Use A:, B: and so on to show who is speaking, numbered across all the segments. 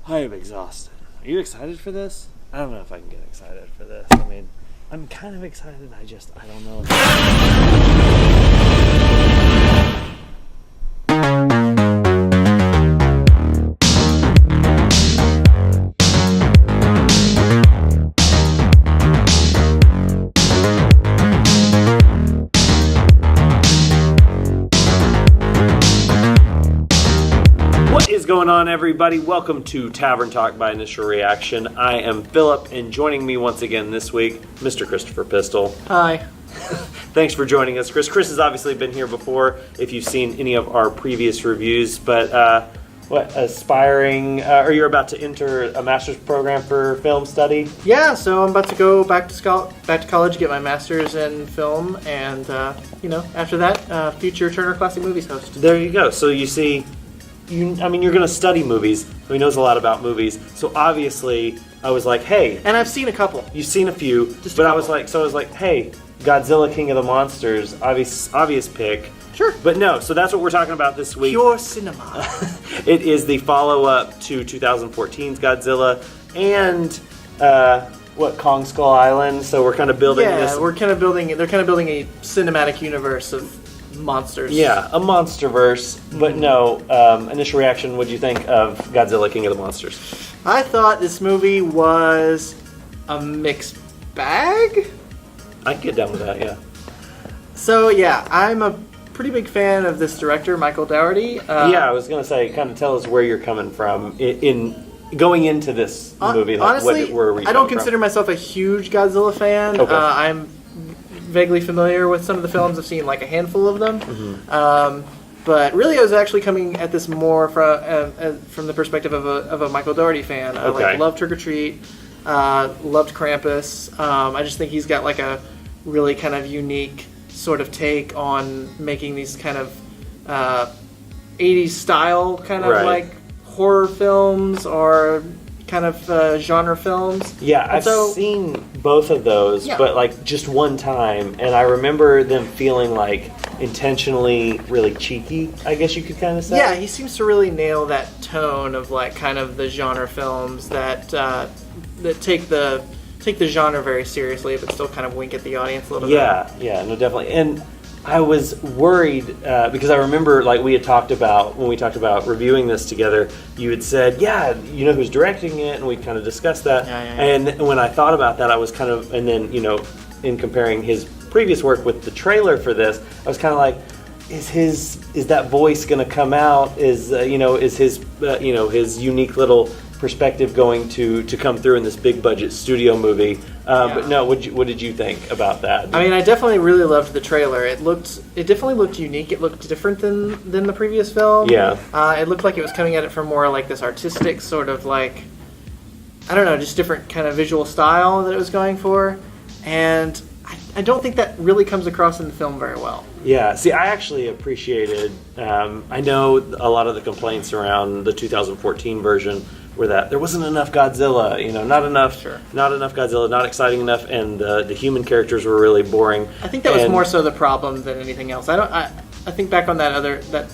A: I am exhausted. Are you excited for this? I don't know if I can get excited for this. I mean, I'm kind of excited. I don't know. What is going on, everybody? Welcome to Tavern Talk by Initial Reaction. I am Philip, and joining me once again this week, Mr. Christopher Pistole.
B: Hi.
A: Thanks for joining us, Chris. Chris has obviously been here before, if you've seen any of our previous reviews, but aspiring, or you're about to enter a master's program for film study?
B: Yeah, so I'm about to go back to college, get my master's in film, and after that, future Turner Classic Movies host.
A: There you go. So you see, you're going to study movies, so he knows a lot about movies. So obviously, I was like, hey.
B: And I've seen a couple.
A: You've seen a few, but I was like, hey, Godzilla, King of the Monsters, obvious pick.
B: Sure.
A: But no, so that's what we're talking about this week.
B: Pure cinema.
A: It is the follow-up to 2014's Godzilla and Kong Skull Island. So we're kind of building this.
B: Yeah, they're kind of building a cinematic universe of monsters.
A: Yeah, a monsterverse. But no, initial reaction, what do you think of Godzilla, King of the Monsters?
B: I thought this movie was a mixed bag.
A: I can get down with that, yeah.
B: So yeah, I'm a pretty big fan of this director, Michael Dougherty.
A: I was going to say, kind of tell us where you're coming from in going into this movie. Like,
B: honestly,
A: where are we
B: I don't consider myself a huge Godzilla fan.
A: Okay.
B: I'm vaguely familiar with some of the films. I've seen like a handful of them. Mm-hmm. But really, I was actually coming at this more from the perspective of a Michael Dougherty fan. I loved Trick or Treat, loved Krampus. I just think he's got like a really kind of unique sort of take on making these kind of 80s style kind of like horror films or kind of genre films.
A: Yeah, I've seen both of those, but like just one time, and I remember them feeling like intentionally really cheeky, I guess you could kind of say.
B: Yeah, he seems to really nail that tone of like kind of the genre films that take the genre very seriously, but still kind of wink at the audience a little bit.
A: Yeah, no, definitely. And I was worried because I remember, like, we had talked about when we talked about reviewing this together. You had said, you know who's directing it, and we kind of discussed that.
B: Yeah.
A: And when I thought about that, I was kind of, and then in comparing his previous work with the trailer for this, I was kind of like, is that voice going to come out? Is his unique little perspective going to come through in this big budget studio movie? But no, what did you think about that?
B: I mean, I definitely really loved the trailer. It definitely looked unique. It looked different than the previous film.
A: Yeah.
B: It looked like it was coming at it from more like this artistic sort of like, I don't know, just different kind of visual style that it was going for. And I don't think that really comes across in the film very well.
A: Yeah, see, I actually appreciated, I know a lot of the complaints around the 2014 version were that there wasn't enough Godzilla, not enough Godzilla, not exciting enough, and the human characters were really boring.
B: I think that was more so the problem than anything else. I think back on that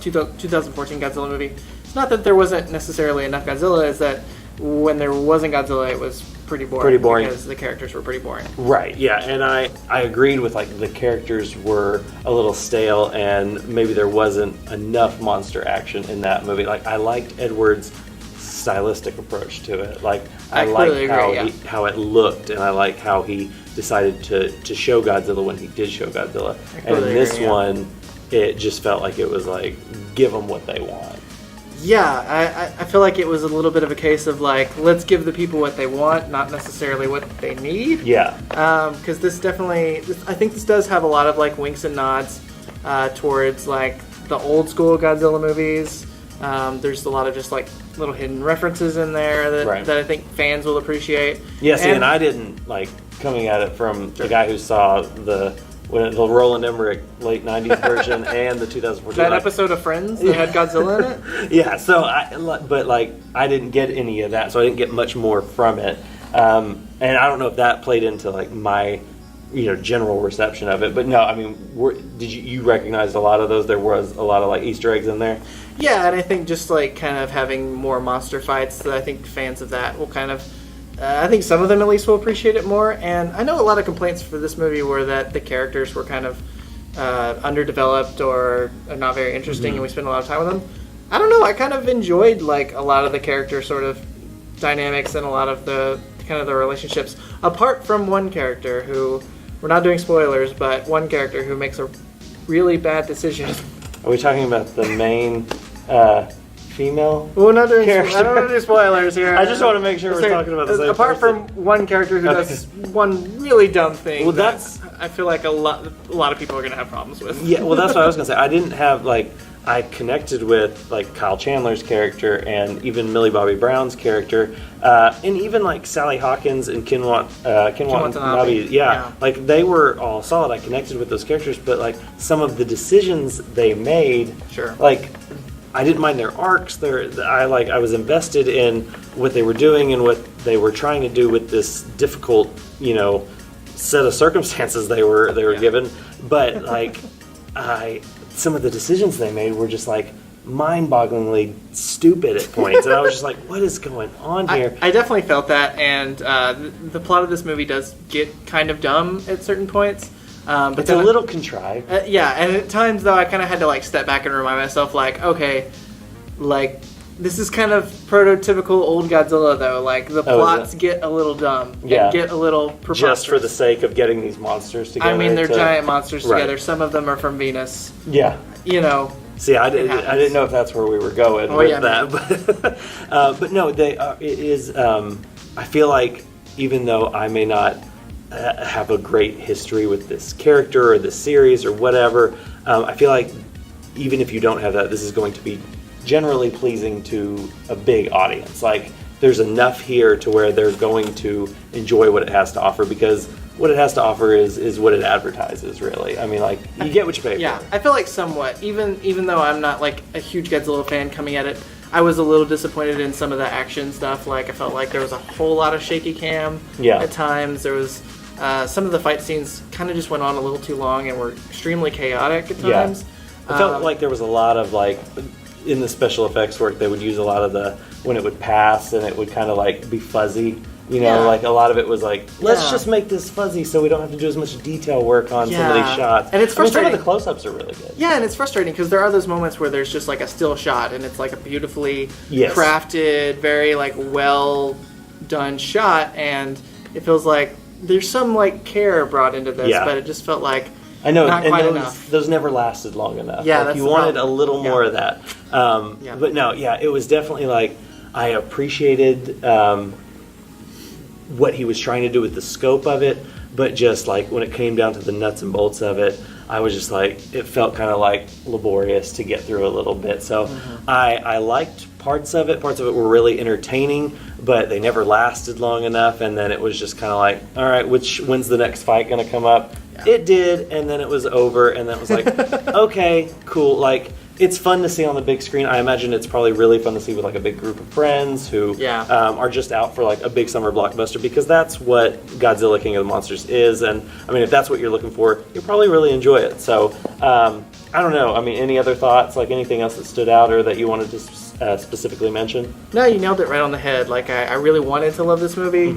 B: 2014 Godzilla movie, it's not that there wasn't necessarily enough Godzilla, it's that when there wasn't Godzilla, it was pretty boring because the characters were pretty boring.
A: Right, yeah, and I agreed with, like, the characters were a little stale and maybe there wasn't enough monster action in that movie. Like, I liked Edward's stylistic approach to it. Like, I liked how it looked, and I like how he decided to show Godzilla when he did show Godzilla. And in this one, it just felt like it was like, give them what they want.
B: Yeah, I feel like it was a little bit of a case of like, let's give the people what they want, not necessarily what they need.
A: Yeah.
B: Because I think this does have a lot of like winks and nods towards like the old school Godzilla movies. There's a lot of just like little hidden references in there that I think fans will appreciate.
A: Yeah, see, and I didn't like coming at it from the guy who saw the Roland Emmerich late 90s version and the 2014.
B: That episode of Friends that had Godzilla in it?
A: Yeah, so I didn't get any of that, so I didn't get much more from it. And I don't know if that played into like my general reception of it. But no, I mean, did you recognize a lot of those? There was a lot of like Easter eggs in there.
B: Yeah, and I think just like kind of having more monster fights, I think fans of that will kind of, I think some of them at least will appreciate it more. And I know a lot of complaints for this movie were that the characters were kind of underdeveloped or not very interesting, and we spent a lot of time with them. I don't know, I kind of enjoyed like a lot of the character sort of dynamics and a lot of the kind of the relationships, apart from one character who, we're not doing spoilers, but one character who makes a really bad decision.
A: Are we talking about the main female?
B: Well, we're not doing character. I don't want to do spoilers here.
A: I just want to make sure we're talking about the same
B: apart
A: person.
B: From one character who does one really dumb thing.
A: Well, that's
B: I feel like a lot of people are going to have problems with.
A: Yeah, well, that's what I was going to say. I didn't have like. I connected with like Kyle Chandler's character and even Millie Bobby Brown's character, and even like Sally Hawkins and Ken Watanabe. Yeah, like they were all solid. I connected with those characters, but like some of the decisions they made, like I didn't mind their arcs. I was invested in what they were doing and what they were trying to do with this difficult, set of circumstances they were given. But like some of the decisions they made were just like mind-bogglingly stupid at points, and I was just like, "What is going on here?"
B: I definitely felt that, and the plot of this movie does get kind of dumb at certain points. But
A: it's a little contrived.
B: Yeah, and at times though, I kind of had to like step back and remind myself, like, okay, like this is kind of prototypical old Godzilla though. Like the plots get a little dumb, and get a little preposterous.
A: Just for the sake of getting these monsters together.
B: I mean, they're giant monsters together. Some of them are from Venus.
A: Yeah, See, I didn't know if that's where we were going with that, but no, it is. I feel like even though I may not have a great history with this character or this series or whatever, I feel like even if you don't have that, this is going to be generally pleasing to a big audience. Like there's enough here to where they're going to enjoy what it has to offer, because what it has to offer is what it advertises, really. I mean, like, you get what you pay for.
B: Yeah, I feel like somewhat. Even though I'm not like a huge Godzilla fan coming at it, I was a little disappointed in some of the action stuff. Like I felt like there was a whole lot of shaky cam at times. There was some of the fight scenes kind of just went on a little too long and were extremely chaotic at times.
A: I felt like there was a lot of like, in the special effects work, they would use a lot of the, when it would pass and it would kind of like be fuzzy. Like a lot of it was like, let's just make this fuzzy so we don't have to do as much detail work on some of these shots.
B: And it's frustrating.
A: Some of the close-ups are really good.
B: Yeah, and it's frustrating because there are those moments where there's just like a still shot and it's like a beautifully crafted, very like well done shot, and it feels like there's some like care brought into this, but it just felt like not quite enough.
A: Those never lasted long enough.
B: Yeah,
A: like, you wanted a little more of that. But no, it was definitely like, I appreciated what he was trying to do with the scope of it, but just like when it came down to the nuts and bolts of it, I was just like, it felt kind of like laborious to get through a little bit. So I liked parts of it. Parts of it were really entertaining, but they never lasted long enough. And then it was just kind of like, all right, when's the next fight going to come up? Yeah. It did, and then it was over, and then it was like, okay, cool. Like, it's fun to see on the big screen. I imagine it's probably really fun to see with like a big group of friends who are just out for like a big summer blockbuster, because that's what Godzilla King of the Monsters is. And I mean, if that's what you're looking for, you'll probably really enjoy it. So I don't know. I mean, any other thoughts? Like anything else that stood out or that you wanted to specifically mention?
B: No, you nailed it right on the head. Like I really wanted to love this movie.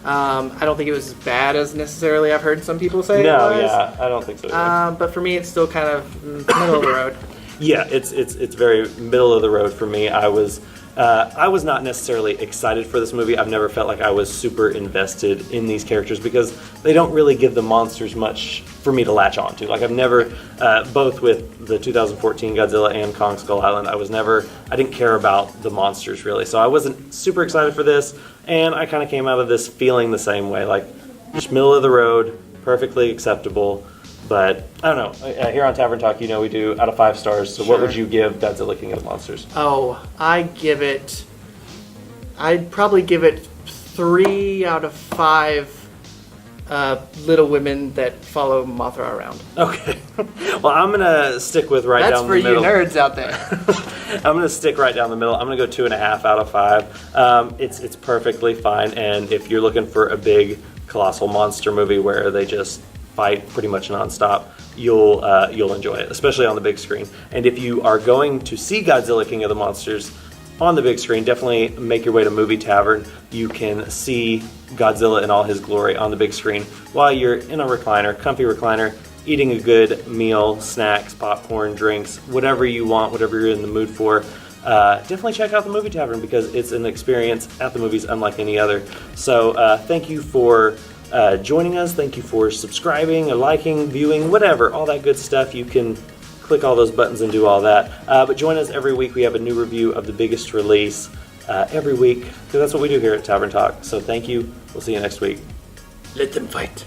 B: I don't think it was as bad as necessarily I've heard some people say it was.
A: I don't think so either.
B: But for me, it's still kind of middle of the road.
A: Yeah, it's very middle of the road for me. I was not necessarily excited for this movie. I've never felt like I was super invested in these characters because they don't really give the monsters much for me to latch on to. Like I've never, both with the 2014 Godzilla and Kong Skull Island, I didn't care about the monsters really. So I wasn't super excited for this, and I kind of came out of this feeling the same way, like just middle of the road, perfectly acceptable. But I don't know. Here on Tavern Talk, we do out of 5 stars. So what would you give Godzilla King of the Monsters?
B: Oh, I'd probably give it 3 out of 5 little women that follow Mothra around.
A: Okay. Well, I'm going to stick with down the middle.
B: That's for you nerds out there.
A: I'm going to stick right down the middle. I'm going to go 2.5 out of 5. It's perfectly fine. And if you're looking for a big, colossal monster movie where they just fight pretty much nonstop, you'll enjoy it, especially on the big screen. And if you are going to see Godzilla King of the Monsters on the big screen, definitely make your way to Movie Tavern. You can see Godzilla in all his glory on the big screen while you're in a recliner, comfy recliner, eating a good meal, snacks, popcorn, drinks, whatever you want, whatever you're in the mood for. Definitely check out the Movie Tavern because it's an experience at the movies unlike any other. So thank you for joining us. Thank you for subscribing, liking, viewing, whatever, all that good stuff. You can click all those buttons and do all that. But join us every week. We have a new review of the biggest release every week because that's what we do here at Tavern Talk. So thank you. We'll see you next week.
B: Let them fight.